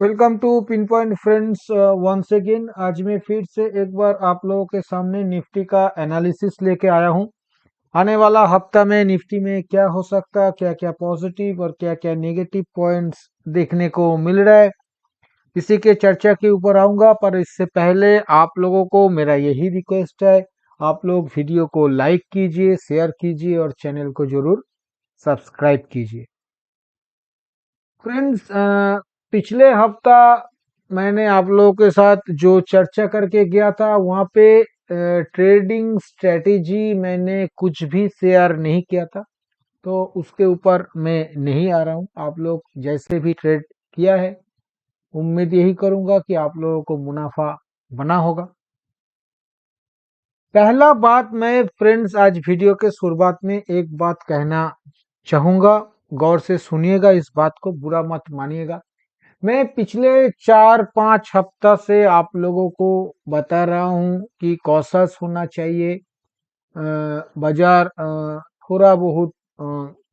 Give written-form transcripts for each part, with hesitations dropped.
Welcome to pin point friends once again. आज मैं फिर से एक बार आप लोगों के सामने निफ्टी का एनालिसिस लेके आया हूं। आने वाला हफ्ता में निफ्टी में क्या हो सकता है, क्या क्या पॉजिटिव और क्या क्या नेगेटिव पॉइंट्स देखने को मिल रहा है, इसी के चर्चा के ऊपर आऊंगा। पर इससे पहले आप लोगों को मेरा यही रिक्वेस्ट है, आप लोग वीडियो को लाइक कीजिए, शेयर कीजिए और चैनल को जरूर सब्सक्राइब कीजिए। फ्रेंड्स, पिछले हफ्ता मैंने आप लोगों के साथ जो चर्चा करके गया था वहाँ पे ट्रेडिंग स्ट्रेटेजी मैंने कुछ भी शेयर नहीं किया था, तो उसके ऊपर मैं नहीं आ रहा हूँ। आप लोग जैसे भी ट्रेड किया है, उम्मीद यही करूंगा कि आप लोगों को मुनाफा बना होगा। पहला बात, मैं फ्रेंड्स आज वीडियो के शुरुआत में एक बात कहना चाहूंगा, गौर से सुनिएगा, इस बात को बुरा मत मानिएगा। मैं पिछले 4-5 हफ्ता से आप लोगों को बता रहा हूं कि कॉशस होना चाहिए। बाजार थोड़ा बहुत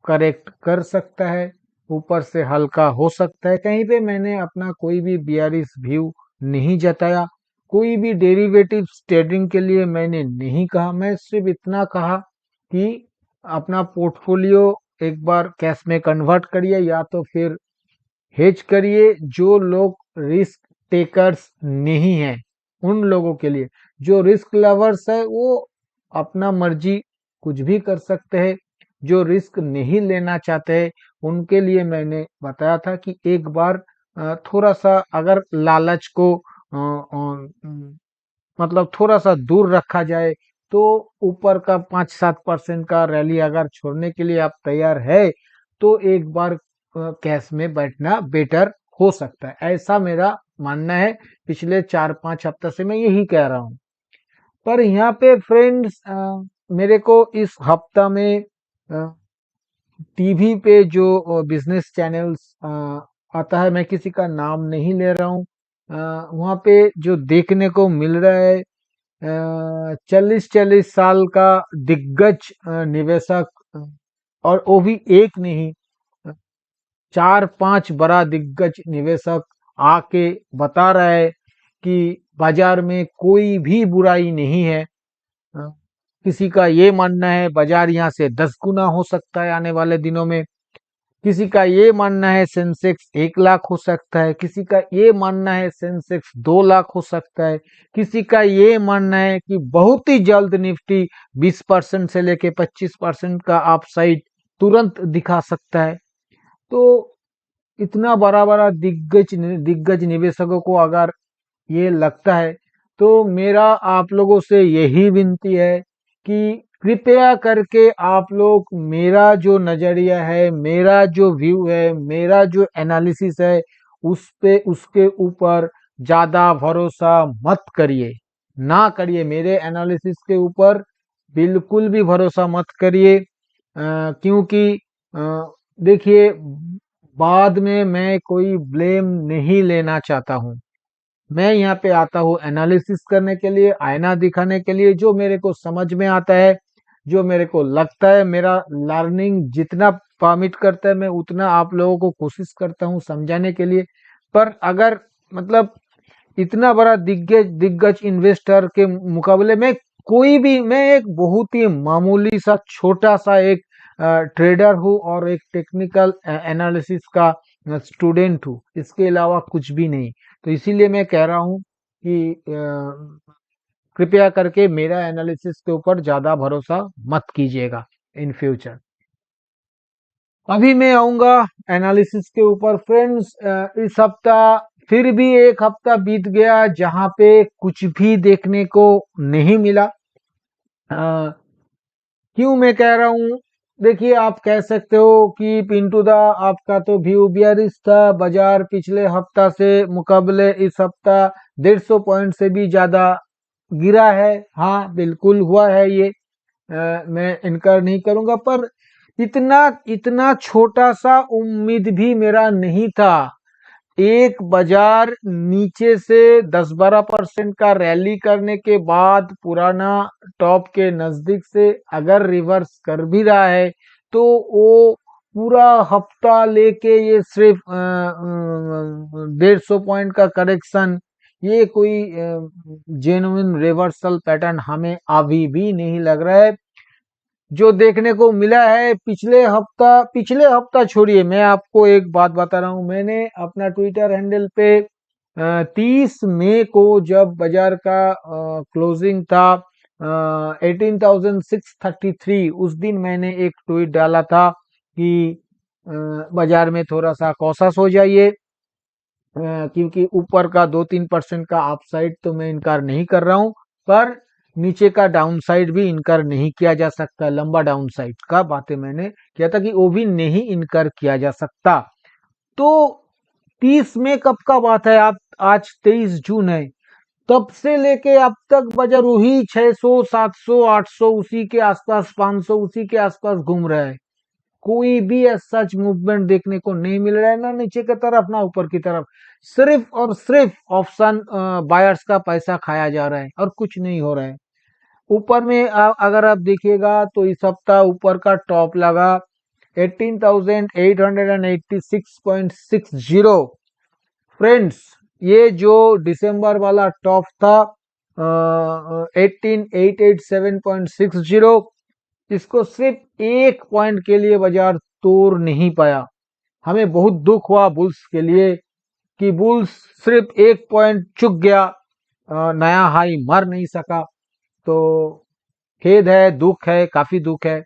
करेक्ट कर सकता है, ऊपर से हल्का हो सकता है। कहीं पे मैंने अपना कोई भी बियरिश व्यू नहीं जताया, कोई भी डेरिवेटिव ट्रेडिंग के लिए मैंने नहीं कहा। मैं सिर्फ इतना कहा कि अपना पोर्टफोलियो एक बार कैश में कन्वर्ट करिए या तो फिर हेज करिए। जो लोग रिस्क टेकर्स नहीं हैं उन लोगों के लिए, जो रिस्क लवर्स है वो अपना मर्जी कुछ भी कर सकते हैं। जो रिस्क नहीं लेना चाहते हैं उनके लिए मैंने बताया था कि एक बार थोड़ा सा अगर लालच को मतलब थोड़ा सा दूर रखा जाए तो ऊपर का 5-7% का रैली अगर छोड़ने के लिए आप तैयार है तो एक बार कैश में बैठना बेटर हो सकता है, ऐसा मेरा मानना है। पिछले 4-5 हफ्ता से मैं यही कह रहा हूँ। पर यहाँ पे फ्रेंड्स, मेरे को इस हफ्ता में टीवी पे जो बिजनेस चैनल्स आता है, मैं किसी का नाम नहीं ले रहा हूँ, वहाँ पे जो देखने को मिल रहा है 40-40 साल का दिग्गज निवेशक, और वो भी एक नहीं, 4-5 बड़ा दिग्गज निवेशक आके बता रहा है कि बाजार में कोई भी बुराई नहीं है। अ, किसी का ये मानना है बाजार यहाँ से 10 गुना हो सकता है आने वाले दिनों में, किसी का ये मानना है सेंसेक्स 1 लाख हो सकता है, किसी का ये मानना है सेंसेक्स 2 लाख हो सकता है, किसी का ये मानना है कि बहुत ही जल्द निफ्टी 20% से लेके 25% का अपसाइड तुरंत दिखा सकता है। तो इतना बड़ा बड़ा दिग्गज निवेशकों को अगर ये लगता है तो मेरा आप लोगों से यही विनती है कि कृपया करके आप लोग मेरा जो नजरिया है, मेरा जो व्यू है, मेरा जो एनालिसिस है, उस पे उसके ऊपर ज्यादा भरोसा मत करिए, ना करिए। मेरे एनालिसिस के ऊपर बिल्कुल भी भरोसा मत करिए, क्योंकि देखिए, बाद में मैं कोई ब्लेम नहीं लेना चाहता हूँ। मैं यहाँ पे आता हूँ एनालिसिस करने के लिए, आईना दिखाने के लिए। जो मेरे को समझ में आता है, जो मेरे को लगता है, मेरा लर्निंग जितना परमिट करता है मैं उतना आप लोगों को कोशिश करता हूँ समझाने के लिए। पर अगर मतलब इतना बड़ा दिग्गज दिग्गज इन्वेस्टर के मुकाबले में कोई भी, मैं एक बहुत ही मामूली सा छोटा सा एक ट्रेडर हूँ और एक टेक्निकल एनालिसिस का स्टूडेंट हूँ, इसके अलावा कुछ भी नहीं। तो इसीलिए मैं कह रहा हूँ कि कृपया करके मेरा एनालिसिस के ऊपर ज्यादा भरोसा मत कीजिएगा इन फ्यूचर। अभी मैं आऊंगा एनालिसिस के ऊपर फ्रेंड्स। इस हफ्ता फिर भी एक हफ्ता बीत गया जहां पे कुछ भी देखने को नहीं मिला। अ, क्यों मैं कह रहा हूँ, देखिए, आप कह सकते हो कि पिंटू दा आपका तो व्यू बियरिश था, बाजार पिछले हफ्ता से मुकाबले इस हफ्ता 150 पॉइंट से भी ज्यादा गिरा है। हाँ, बिल्कुल हुआ है ये, मैं इनकार नहीं करूंगा। पर इतना इतना छोटा सा उम्मीद भी मेरा नहीं था। एक बाजार नीचे से 10-12% का रैली करने के बाद पुराना टॉप के नजदीक से अगर रिवर्स कर भी रहा है तो वो पूरा हफ्ता लेके ये सिर्फ 150 पॉइंट का करेक्शन, ये कोई जेन्युइन रिवर्सल पैटर्न हमें अभी भी नहीं लग रहा है। जो देखने को मिला है पिछले हफ्ता छोड़िए, मैं आपको एक बात बता रहा हूं, मैंने अपना ट्विटर हैंडल पे 30 मई को जब बाजार का क्लोजिंग था 18,633, उस दिन मैंने एक ट्वीट डाला था कि बाजार में थोड़ा सा कॉशस हो जाइए, क्योंकि ऊपर का 2-3% का अपसाइड तो मैं इनकार नहीं कर रहा हूं, पर नीचे का डाउन साइड भी इनकार नहीं किया जा सकता। लंबा डाउन साइड का बातें मैंने किया था कि वो भी नहीं इनकार किया जा सकता। तो 30 मई कब का बात है, आप आज 23 जून है, तब से लेके अब तक बाजार वही 600 700 800 उसी के आसपास, 500 उसी के आसपास घूम रहा है। कोई भी सच मूवमेंट देखने को नहीं मिल रहा है, ना नीचे की तरफ ना ऊपर की तरफ। सिर्फ और सिर्फ ऑप्शन बायर्स का पैसा खाया जा रहा है और कुछ नहीं हो रहा है। ऊपर में अगर आप देखिएगा तो इस हफ्ता ऊपर का टॉप लगा 18,886.60। फ्रेंड्स, ये जो दिसंबर वाला टॉप था 18,887.60, इसको सिर्फ 1 पॉइंट के लिए बाजार तोड़ नहीं पाया। हमें बहुत दुख हुआ बुल्स के लिए कि बुल्स सिर्फ 1 पॉइंट चुक गया, नया हाई मर नहीं सका। तो खेद है, दुख है, काफी दुख है,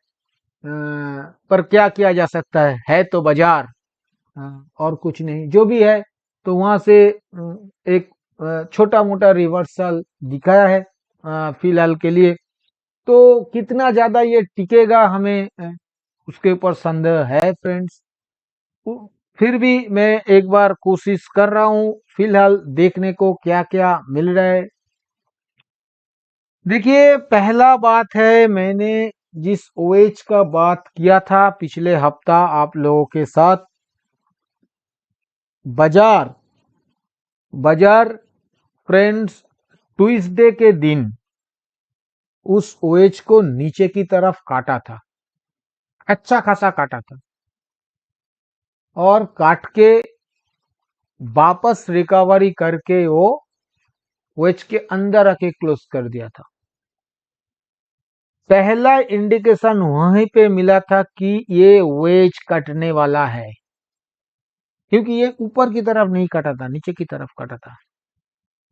पर क्या किया जा सकता है तो बाजार, और कुछ नहीं। जो भी है, तो वहां से एक छोटा मोटा रिवर्सल दिखाया है फिलहाल के लिए। तो कितना ज्यादा ये टिकेगा हमें उसके ऊपर संदेह है फ्रेंड्स। फिर भी मैं एक बार कोशिश कर रहा हूं, फिलहाल देखने को क्या क्या मिल रहा है। देखिए, पहला बात है, मैंने जिस ओएच का बात किया था पिछले हफ्ता आप लोगों के साथ, बाजार बाजार फ्रेंड्स ट्यूसडे के दिन उस ओएच को नीचे की तरफ काटा था, अच्छा खासा काटा था, और काट के वापस रिकवरी करके वो ओएच के अंदर आके क्लोज कर दिया था। पहला इंडिकेशन वहीं पे मिला था कि ये वेज कटने वाला है, क्योंकि ये ऊपर की तरफ नहीं कटा था, नीचे की तरफ कटा था।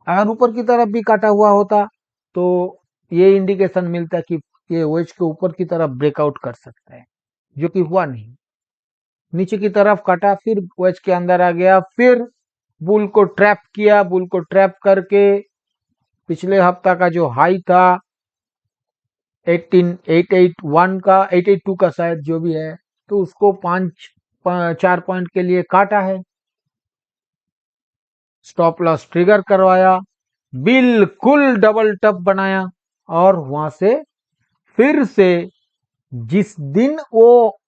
अगर ऊपर की तरफ भी कटा हुआ होता तो ये इंडिकेशन मिलता कि ये वेज के ऊपर की तरफ ब्रेकआउट कर सकता है, जो कि हुआ नहीं। नीचे की तरफ कटा, फिर वेज के अंदर आ गया, फिर बुल को ट्रैप किया, बुल को ट्रैप करके पिछले हफ्ता का जो हाई था 18881 का, 882 का शायद, जो भी है, तो उसको 4 पॉइंट के लिए काटा है, स्टॉप लॉस ट्रिगर करवाया, बिल्कुल डबल टप बनाया, और वहां से फिर से जिस दिन वो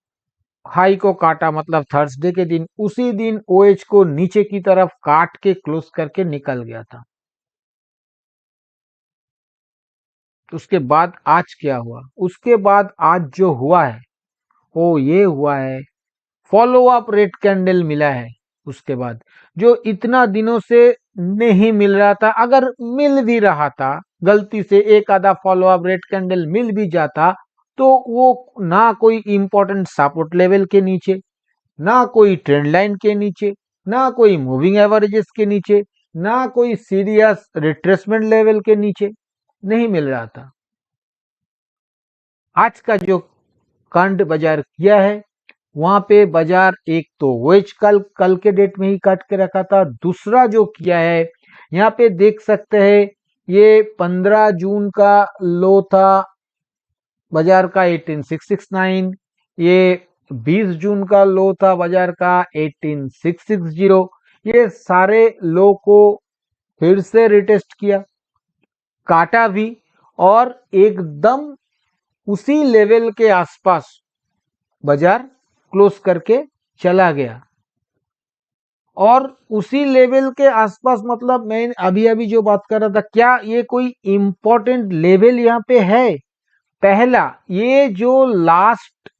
हाई को काटा, मतलब थर्सडे के दिन, उसी दिन ओएच को नीचे की तरफ काट के क्लोज करके निकल गया था। उसके बाद आज क्या हुआ? उसके बाद आज जो हुआ है वो ये हुआ है, फॉलो अप रेड कैंडल मिला है। उसके बाद जो इतना दिनों से नहीं मिल रहा था, अगर मिल भी रहा था, गलती से एक आधा फॉलो अप रेड कैंडल मिल भी जाता, तो वो ना कोई इंपॉर्टेंट सपोर्ट लेवल के नीचे, ना कोई ट्रेंड लाइन के नीचे, ना कोई मूविंग एवरेजेस के नीचे, ना कोई सीरियस रिट्रेसमेंट लेवल के नीचे नहीं मिल रहा था। आज का जो कांड बाजार किया है, वहां पे बाजार एक तो वेज कल कल के डेट में ही काट के रखा था, दूसरा जो किया है, यहाँ पे देख सकते हैं, ये 15 जून का लो था बाजार का 18669, ये 20 जून का लो था बाजार का 18660। ये सारे लो को फिर से रिटेस्ट किया, काटा भी, और एकदम उसी लेवल के आसपास बाजार क्लोज करके चला गया। और उसी लेवल के आसपास, मतलब मैं अभी अभी जो बात कर रहा था, क्या ये कोई इंपॉर्टेंट लेवल यहाँ पे है? पहला, ये जो लास्ट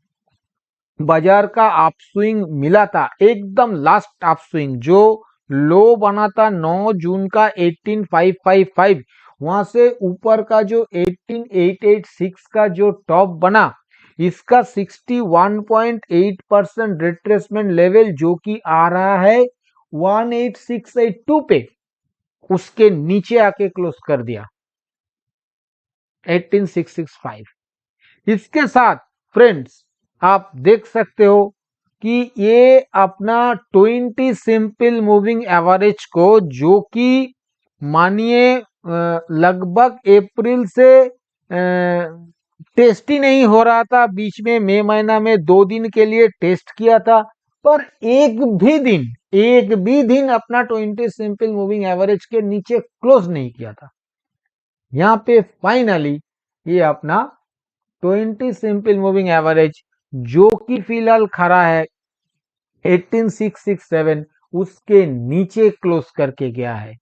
बाजार का अपस्विंग मिला था, एकदम लास्ट अपस्विंग जो लो बना था 9 जून का 18555, वहां से ऊपर का जो 18886 का जो टॉप बना, इसका 61.8% रिट्रेसमेंट लेवल जो कि आ रहा है 18682 पे, उसके नीचे आके क्लोज कर दिया 18665। इसके साथ फ्रेंड्स आप देख सकते हो कि ये अपना 20 सिंपल मूविंग एवरेज को, जो कि मानिए लगभग अप्रैल से टेस्ट ही नहीं हो रहा था, बीच में मई महीना में 2 दिन के लिए टेस्ट किया था, पर एक भी दिन अपना 20 सिंपल मूविंग एवरेज के नीचे क्लोज नहीं किया था। यहाँ पे फाइनली ये अपना 20 सिंपल मूविंग एवरेज जो कि फिलहाल खड़ा है 18667, उसके नीचे क्लोज करके गया है।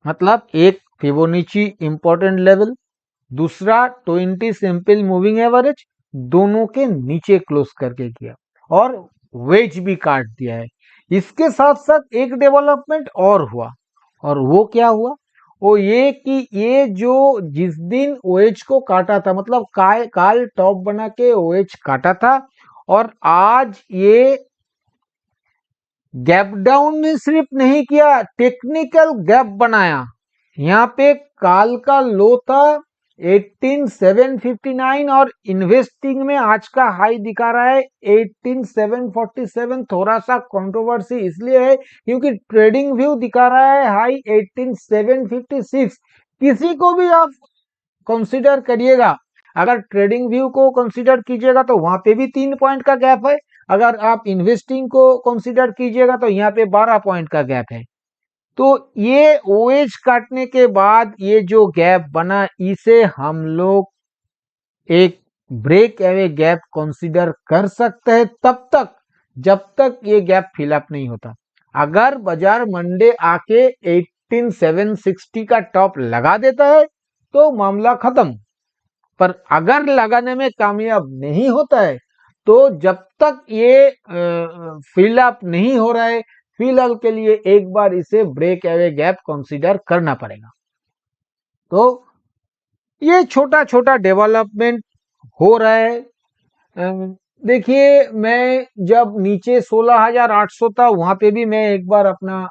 मतलब एक फिबोनाची इंपॉर्टेंट लेवल, दूसरा 20 सिंपल मूविंग एवरेज, दोनों के नीचे क्लोज करके किया और वेज भी काट दिया है। इसके साथ साथ एक डेवलपमेंट और हुआ, और वो क्या हुआ, वो ये कि ये जो जिस दिन ओएच को काटा था, मतलब काल टॉप बना के ओएच काटा था, और आज ये गैप डाउन में सिर्फ नहीं किया, टेक्निकल गैप बनाया। यहाँ पे काल का लो था 18759 और इन्वेस्टिंग में आज का हाई दिखा रहा है 18747। थोड़ा सा कंट्रोवर्सी इसलिए है क्योंकि ट्रेडिंग व्यू दिखा रहा है हाई 18756। किसी को भी आप कंसीडर करिएगा, अगर ट्रेडिंग व्यू को कंसीडर कीजिएगा तो वहां पे भी 3 पॉइंट का गैप है, अगर आप इन्वेस्टिंग को कंसीडर कीजिएगा तो यहाँ पे 12 पॉइंट का गैप है। तो ये ओएच काटने के बाद ये जो गैप बना, इसे हम लोग एक ब्रेक एवे गैप कंसीडर कर सकते हैं तब तक जब तक ये गैप फिलअप नहीं होता। अगर बाजार मंडे आके 18760 का टॉप लगा देता है तो मामला खत्म, पर अगर लगाने में कामयाब नहीं होता है तो जब तक ये फिलअप नहीं हो रहा है, फिलहाल के लिए एक बार इसे ब्रेक एवे गैप कंसीडर करना पड़ेगा। तो ये छोटा छोटा डेवलपमेंट हो रहा है। देखिए, मैं जब नीचे 16,800 था वहां पे भी मैं एक बार अपना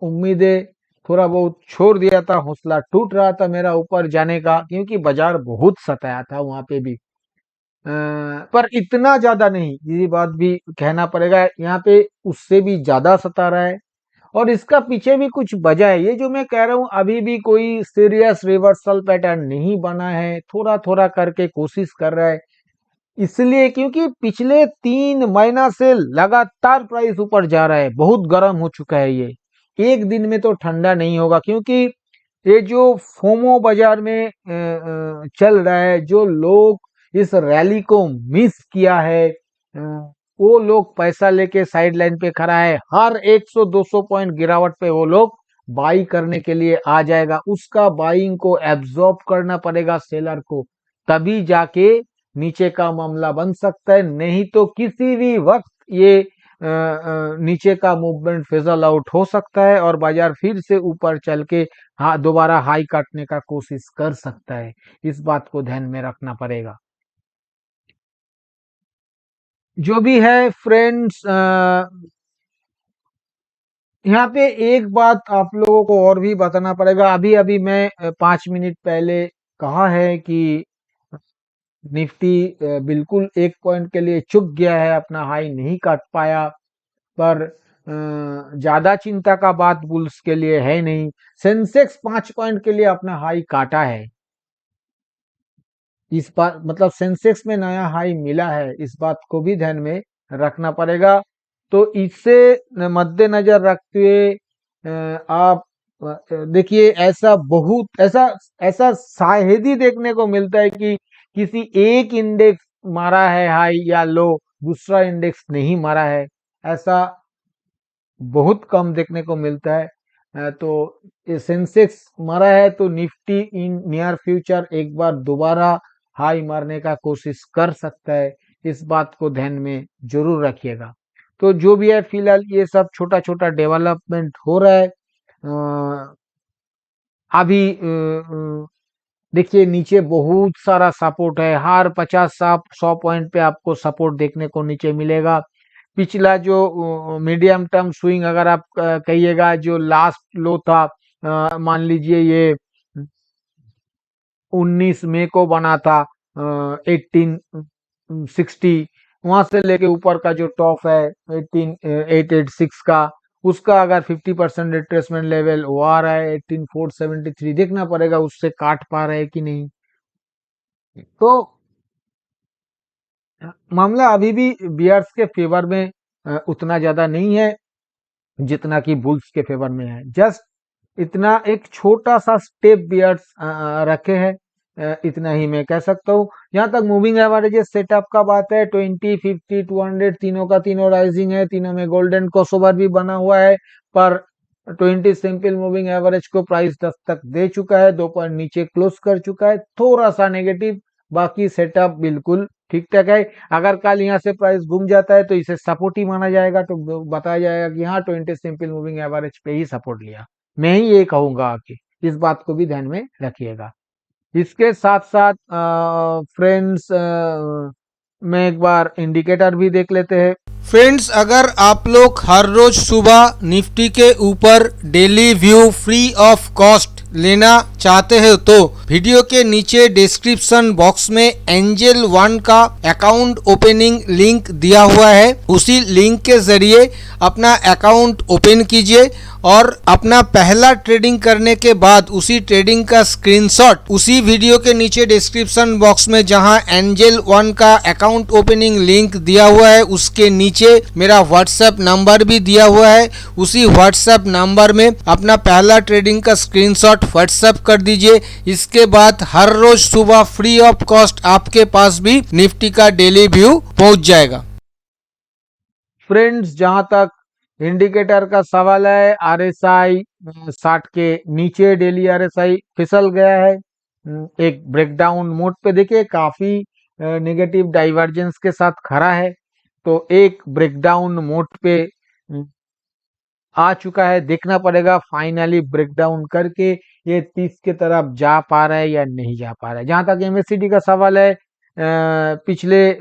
उम्मीदें थोड़ा बहुत छोड़ दिया था, हौसला टूट रहा था मेरा ऊपर जाने का, क्योंकि बाजार बहुत सताया था वहां पे भी। पर इतना ज्यादा नहीं, ये बात भी कहना पड़ेगा, यहाँ पे उससे भी ज्यादा सता रहा है। और इसका पीछे भी कुछ वजह है, ये जो मैं कह रहा हूँ अभी भी कोई सीरियस रिवर्सल पैटर्न नहीं बना है, थोड़ा थोड़ा करके कोशिश कर रहा है। इसलिए क्योंकि पिछले 3 महीना से लगातार प्राइस ऊपर जा रहा है, बहुत गर्म हो चुका है ये, एक दिन में तो ठंडा नहीं होगा, क्योंकि ये जो फोमो बाजार में चल रहा है, जो लोग इस रैली को मिस किया है, वो लोग पैसा लेके साइड लाइन पे खड़ा है, हर 100-200 पॉइंट गिरावट पे वो लोग बाई करने के लिए आ जाएगा, उसका बाइंग को एब्जॉर्ब करना पड़ेगा सेलर को, तभी जाके नीचे का मामला बन सकता है, नहीं तो किसी भी वक्त ये नीचे का मूवमेंट फिजल आउट हो सकता है और बाजार फिर से ऊपर चल के हाँ दोबारा हाई काटने का कोशिश कर सकता है। इस बात को ध्यान में रखना पड़ेगा। जो भी है फ्रेंड्स, यहाँ पे एक बात आप लोगों को और भी बताना पड़ेगा। अभी अभी मैं 5 मिनट पहले कहा है कि निफ्टी बिल्कुल 1 पॉइंट के लिए चुक गया है, अपना हाई नहीं काट पाया, पर ज्यादा चिंता का बात बुल्स के लिए है नहीं। सेंसेक्स 5 पॉइंट के लिए अपना हाई काटा है, इस बात मतलब सेंसेक्स में नया हाई मिला है, इस बात को भी ध्यान में रखना पड़ेगा। तो इससे मद्देनजर रखते हुए आप देखिए, ऐसा बहुत ऐसा ऐसा शायद ही देखने को मिलता है कि किसी एक इंडेक्स मारा है हाई या लो, दूसरा इंडेक्स नहीं मारा है, ऐसा बहुत कम देखने को मिलता है। तो ये सेंसेक्स मारा है तो निफ्टी इन नियर फ्यूचर एक बार दोबारा हाई मारने का कोशिश कर सकता है, इस बात को ध्यान में जरूर रखिएगा। तो जो भी है फिलहाल ये सब छोटा छोटा डेवलपमेंट हो रहा है। अभी देखिए नीचे बहुत सारा सपोर्ट है, हर 50 100 पॉइंट पे आपको सपोर्ट देखने को नीचे मिलेगा। पिछला जो मीडियम टर्म स्विंग अगर आप कहिएगा, जो लास्ट लो था, मान लीजिए ये 19 मई को बना था 1860, वहां से लेके ऊपर का जो टॉप है 18886 का, उसका अगर 50% रिट्रेसमेंट लेवल वो आ रहा है 18473, देखना पड़ेगा उससे काट पा रहे हैं कि नहीं। तो मामला अभी भी बियर्स के फेवर में उतना ज्यादा नहीं है जितना कि बुल्स के फेवर में है। जस्ट इतना एक छोटा सा स्टेप बियर्स रखे हैं, इतना ही मैं कह सकता हूँ। यहाँ तक मूविंग एवरेजेस सेटअप का बात है, 20 50 200 तीनों का तीनों राइजिंग है, तीनों में गोल्डन क्रॉसओवर भी बना हुआ है। पर 20 सिंपल मूविंग एवरेज को प्राइस 10 तक दे चुका है, 2 पॉइंट नीचे क्लोज कर चुका है, थोड़ा सा नेगेटिव, बाकी सेटअप बिल्कुल ठीक ठाक है। अगर कल यहाँ से प्राइस घूम जाता है तो इसे सपोर्ट ही माना जाएगा, तो बताया जाएगा कि हाँ 20 सिंपल मूविंग एवरेज पे ही सपोर्ट लिया। मैं ही ये कहूंगा कि इस बात को भी ध्यान में रखिएगा। इसके साथ साथ फ्रेंड्स में एक बार इंडिकेटर भी देख लेते हैं। फ्रेंड्स, अगर आप लोग हर रोज सुबह निफ्टी के ऊपर daily view free of cost लेना चाहते हो तो वीडियो के नीचे डिस्क्रिप्शन बॉक्स में एंजल वन का अकाउंट ओपनिंग लिंक दिया हुआ है, उसी लिंक के जरिए अपना अकाउंट ओपन कीजिए और अपना पहला ट्रेडिंग करने के बाद उसी ट्रेडिंग का स्क्रीनशॉट उसी वीडियो के नीचे डिस्क्रिप्शन बॉक्स में जहां एंजल वन का अकाउंट ओपनिंग लिंक दिया हुआ है उसके नीचे मेरा व्हाट्सएप नंबर भी दिया हुआ है, उसी व्हाट्सएप नंबर में अपना पहला ट्रेडिंग का स्क्रीनशॉट व्हाट्सएप कर दीजिए। इसके बाद हर रोज सुबह फ्री ऑफ कॉस्ट आपके पास भी निफ्टी का डेली व्यू पहुंच जाएगा। फ्रेंड्स, जहां तक इंडिकेटर का सवाल है, आरएसआई 60 के नीचे डेली आरएसआई फिसल गया है। एक ब्रेकडाउन मोड पे देखिए काफी नेगेटिव डाइवर्जेंस के साथ खड़ा है, तो एक ब्रेकडाउन मोड पे आ चुका है। देखना पड़ेगा फाइनली ब्रेकडाउन करके ये 30 के तरफ जा पा रहा है या नहीं जा पा रहा है। जहां तक एमएससीडी का सवाल है, पिछले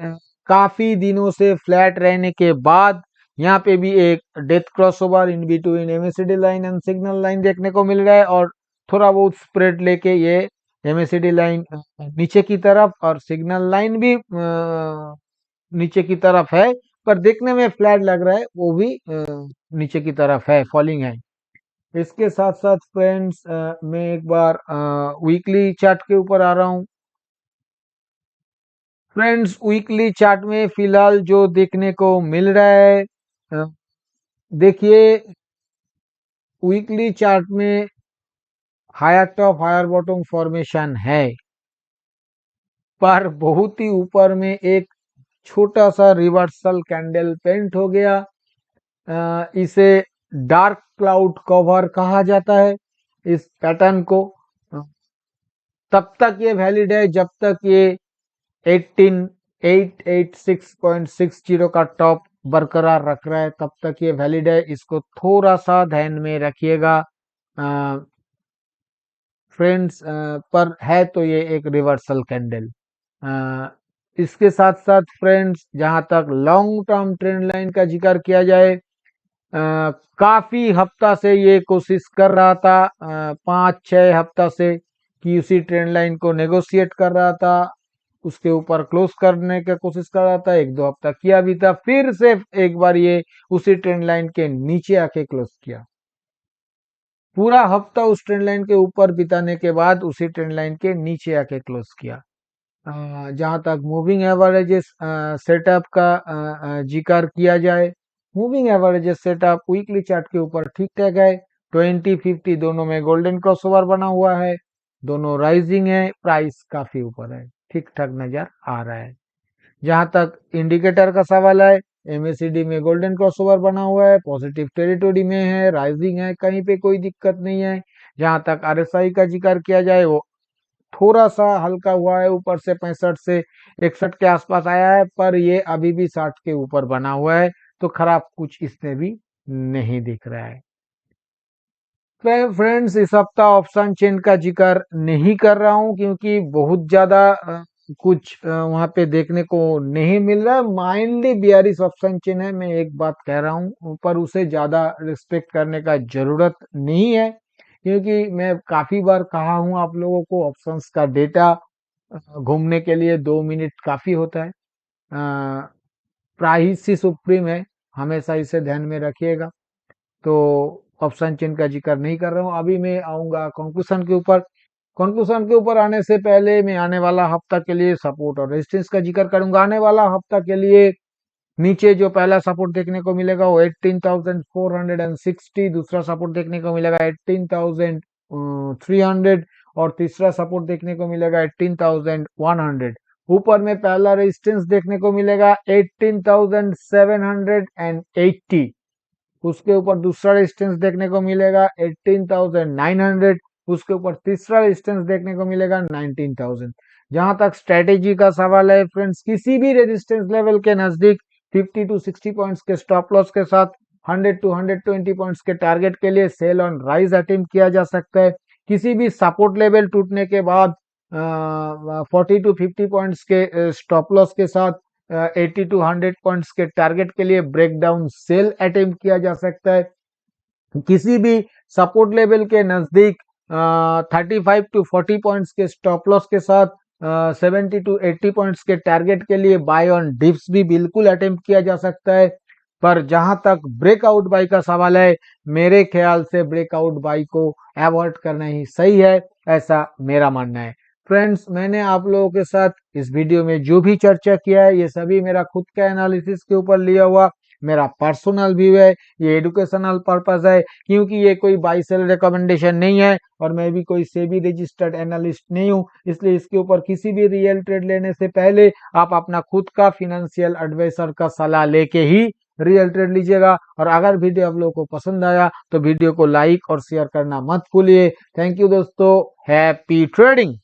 काफी दिनों से फ्लैट रहने के बाद यहाँ पे भी एक death crossover in between MSCD line and signal line देखने को मिल रहा है, और थोड़ा बहुत स्प्रेड लेके ये एमएससीडी लाइन नीचे की तरफ और सिग्नल लाइन भी नीचे की तरफ है, पर देखने में फ्लैट लग रहा है, वो भी नीचे की तरफ है, फॉलिंग है। इसके साथ साथ फ्रेंड्स मैं एक बार वीकली चार्ट के ऊपर आ रहा हूँ। फ्रेंड्स, वीकली चार्ट में फिलहाल जो देखने को मिल रहा है, देखिए वीकली चार्ट में higher top higher bottom formation है, पर बहुत ही ऊपर में एक छोटा सा रिवर्सल कैंडल पेंट हो गया। इसे डार्क क्लाउड कवर कहा जाता है इस पैटर्न को। तब तक ये वैलिड है जब तक ये 18886.60 का टॉप बरकरार रख रहा है, तब तक ये वैलिड है। इसको थोड़ा सा ध्यान में रखिएगा फ्रेंड्स, पर है तो ये एक रिवर्सल कैंडल। इसके साथ साथ फ्रेंड्स, जहां तक लॉन्ग टर्म ट्रेंड लाइन का जिक्र किया जाए, काफी हफ्ता से ये कोशिश कर रहा था, 5-6 हफ्ता से, कि उसी ट्रेंड लाइन को नेगोशिएट कर रहा था, उसके ऊपर क्लोज करने की कोशिश कर रहा था, 1-2 हफ्ता किया भी था, फिर से एक बार ये उसी ट्रेंड लाइन के नीचे आके क्लोज किया। पूरा हफ्ता उस ट्रेंड लाइन के ऊपर बिताने के बाद उसी ट्रेंड लाइन के नीचे आके क्लोज किया। जहां तक मूविंग एवरेजेस सेटअप का जिक्र किया जाए, moving averages setup weekly chart के ऊपर ठीक ठाक है। 20-50 दोनों में गोल्डन क्रॉसओवर बना हुआ है, दोनों राइजिंग है, प्राइस काफी ऊपर है, ठीक ठाक नजर आ रहा है। जहां तक इंडिकेटर का सवाल है, एमएससीडी में गोल्डन क्रॉसओवर बना हुआ है, पॉजिटिव टेरिटोरी में है, राइजिंग है, कहीं पे कोई दिक्कत नहीं है। जहां तक आरएसआई का जिक्र किया जाए, वो थोड़ा सा हल्का हुआ है, ऊपर से 65 से 61 के आसपास आया है, पर ये अभी भी 60 के ऊपर बना हुआ है, तो खराब कुछ इसमें भी नहीं दिख रहा है। फ्रेंड्स, इस हफ्ता ऑप्शन चेन का जिक्र नहीं कर रहा हूं क्योंकि बहुत ज्यादा कुछ वहां पे देखने को नहीं मिल रहा है। माइनली बियरिश ऑप्शन चेन है, मैं एक बात कह रहा हूं, पर उसे ज्यादा रिस्पेक्ट करने का जरूरत नहीं है, क्योंकि मैं काफी बार कहा हूं आप लोगों को, ऑप्शंस का डेटा घूमने के लिए 2 मिनट काफी होता है। प्राइस ही सुप्रीम है, हमेशा इसे ध्यान में रखिएगा। तो ऑप्शन चेन का जिक्र नहीं कर रहा हूँ। अभी मैं आऊंगा कंक्लूजन के ऊपर। कंक्लूजन के ऊपर आने से पहले मैं आने वाला हफ्ता के लिए सपोर्ट और रेजिस्टेंस का जिक्र करूंगा। आने वाला हफ्ता के लिए नीचे जो पहला सपोर्ट देखने को मिलेगा वो 18,460, दूसरा सपोर्ट देखने को मिलेगा 18,300 और तीसरा सपोर्ट देखने को मिलेगा 18,100। ऊपर में पहला रेजिस्टेंस देखने को मिलेगा 18,780, उसके ऊपर दूसरा रेजिस्टेंस देखने को मिलेगा 18,900, उसके ऊपर तीसरा रेजिस्टेंस देखने को मिलेगा 19,000। जहां तक स्ट्रेटेजी का सवाल है फ्रेंड्स, किसी भी रेजिस्टेंस लेवल के नजदीक 50 टू 60 पॉइंट्स के स्टॉप लॉस के साथ 100 टू 120 पॉइंट्स के टारगेट के लिए सेल ऑन राइज अटेम्प्ट किया जा सकता है। किसी भी सपोर्ट लेवल टूटने के बाद 40 टू 50 पॉइंट्स के स्टॉप लॉस के साथ 80 टू 100 पॉइंट्स के टारगेट के लिए ब्रेकडाउन सेल अटेम्प्ट किया जा सकता है। किसी भी सपोर्ट लेवल के नजदीक 35 टू 40 पॉइंट्स के स्टॉप लॉस के साथ 70 टू 80 पॉइंट्स के टारगेट के लिए बाय ऑन डिप्स भी बिल्कुल अटेम्प्ट किया जा सकता है। पर जहां तक ब्रेकआउट बाई का सवाल है, मेरे ख्याल से ब्रेकआउट बाई को अवॉइड करना ही सही है, ऐसा मेरा मानना है। फ्रेंड्स, मैंने आप लोगों के साथ इस वीडियो में जो भी चर्चा किया है, ये सभी मेरा खुद का एनालिसिस के ऊपर लिया हुआ मेरा पर्सनल व्यू है। ये एडुकेशनल पर्पस है, क्योंकि ये कोई बाई सेल रिकमेंडेशन नहीं है और मैं भी कोई सेबी रजिस्टर्ड एनालिस्ट नहीं हूं, इसलिए इसके ऊपर किसी भी रियल ट्रेड लेने से पहले आप अपना खुद का फिनेंशियल एडवाइजर का सलाह लेके ही रियल ट्रेड लीजिएगा। और अगर वीडियो आप लोगों को पसंद आया तो वीडियो को लाइक और शेयर करना मत भूलिए। थैंक यू दोस्तों, हैप्पी ट्रेडिंग।